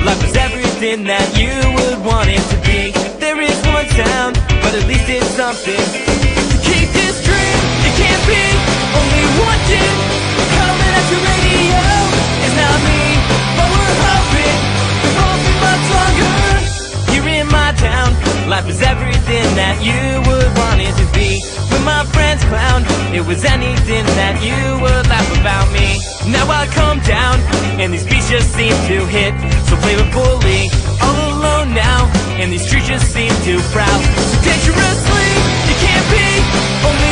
Life is everything that you would want it to be. There is one sound, but at least it's something to keep this dream. It can't be only one kid coming at your radio. It's not me, but we're hoping it won't be much longer. Here in my town, life is everything that you would want it to be. When my friends clown, it was anything that you would laugh about me. Now I come down, and these beats just seem to hit so flavorfully. All alone now, and these streets just seem too proud. So dangerously, you can't be only